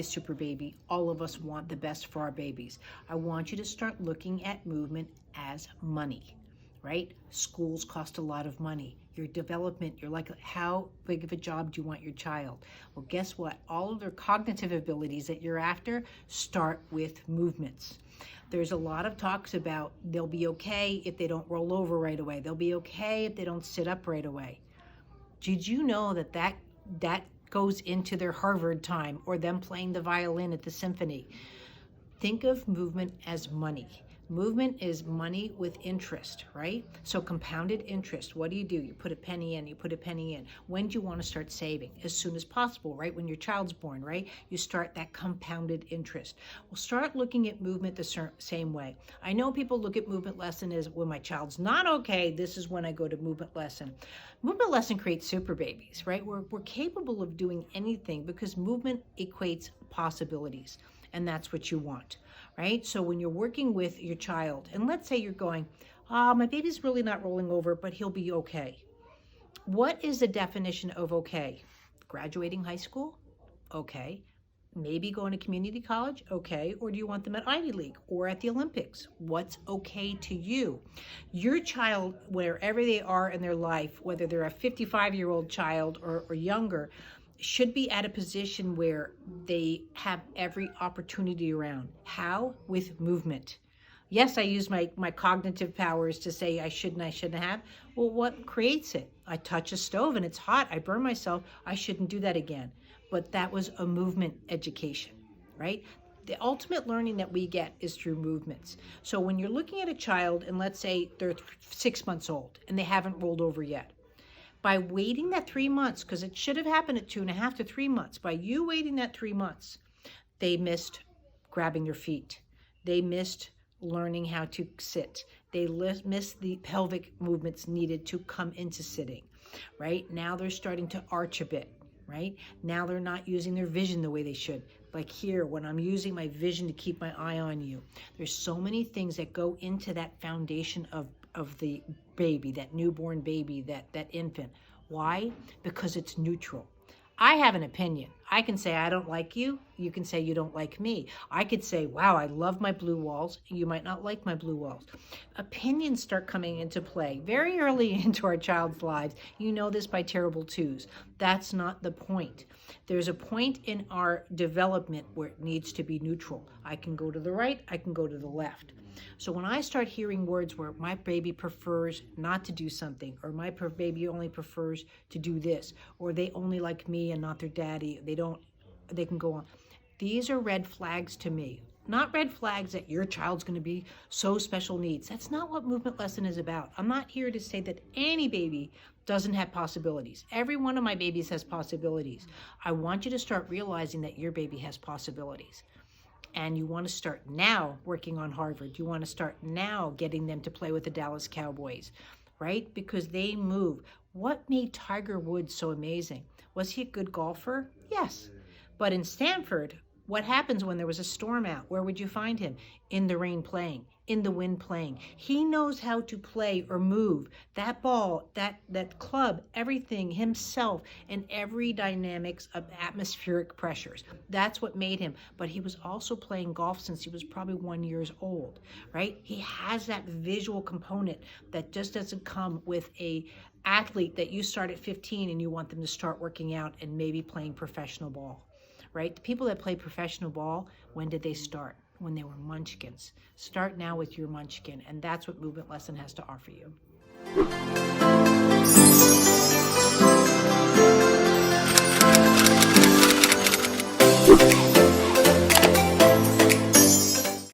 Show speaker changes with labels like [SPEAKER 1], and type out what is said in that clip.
[SPEAKER 1] the super baby. All of us want the best for our babies. I want you to start looking at movement as money, right? Schools cost a lot of money. Your development, you're like, how big of a job do you want your child? Well, guess what? All of their cognitive abilities that you're after start with movements. There's a lot of talks about they'll be okay if they don't roll over right away. They'll be okay if they don't sit up right away. Did you know that goes into their Harvard time or them playing the violin at the symphony? Think of movement as money. Movement is money with interest, right? So compounded interest, what do? You put a penny in, you put a penny in. When do you want to start saving? As soon as possible, right? When your child's born, right? You start that compounded interest. We'll start looking at movement the same way. I know people look at movement lesson as when my child's not okay, this is when I go to movement lesson. Movement lesson creates super babies, right? We're capable of doing anything because movement equates possibilities. And that's what you want, right? So when you're working with your child, and let's say you're going, my baby's really not rolling over, but he'll be okay. What is the definition of okay? Graduating high school? Okay. Maybe going to community college? Okay. Or do you want them at Ivy League or at the Olympics? What's okay to you? Your child, wherever they are in their life, whether they're a 55-year-old child or younger, should be at a position where they have every opportunity around. How? With movement. Yes, I use my cognitive powers to say I shouldn't have. Well, what creates it? I touch a stove and it's hot. I burn myself. I shouldn't do that again. But that was a movement education, right? The ultimate learning that we get is through movements. So when you're looking at a child and let's say they're 6 months old and they haven't rolled over yet, by waiting that 3 months, because it should have happened at 2.5 to 3 months, by you waiting that 3 months, they missed grabbing their feet. They missed learning how to sit. They missed the pelvic movements needed to come into sitting, right? Now they're starting to arch a bit, right? Now they're not using their vision the way they should. Like here, when I'm using my vision to keep my eye on you, there's so many things that go into that foundation of the baby, that newborn baby, that infant. Why? Because it's neutral. I have an opinion. I can say, I don't like you. You can say, you don't like me. I could say, wow, I love my blue walls. You might not like my blue walls. Opinions start coming into play very early into our child's lives. You know this by terrible twos. That's not the point. There's a point in our development where it needs to be neutral. I can go to the right. I can go to the left. So when I start hearing words where my baby prefers not to do something, or my baby only prefers to do this, or they only like me and not their daddy, they can go on. These are red flags to me. Not red flags that your child's going to be so special needs. That's not what movement lesson is about. I'm not here to say that any baby doesn't have possibilities. Every one of my babies has possibilities. I want you to start realizing that your baby has possibilities. And you want to start now working on Harvard. You want to start now getting them to play with the Dallas Cowboys, right? Because they move. What made Tiger Woods so amazing? Was he a good golfer? Yes. But in Stanford, what happens when there was a storm out? Where would you find him? In the rain playing, in the wind playing. He knows how to play or move that ball, that club, everything himself, and every dynamics of atmospheric pressures. That's what made him. But he was also playing golf since he was probably 1 year old, right? He has that visual component that just doesn't come with a athlete that you start at 15 and you want them to start working out and maybe playing professional ball. Right? The people that play professional ball, when did they start? When they were munchkins. Start now with your munchkin, and that's what Movement Lesson has to offer you.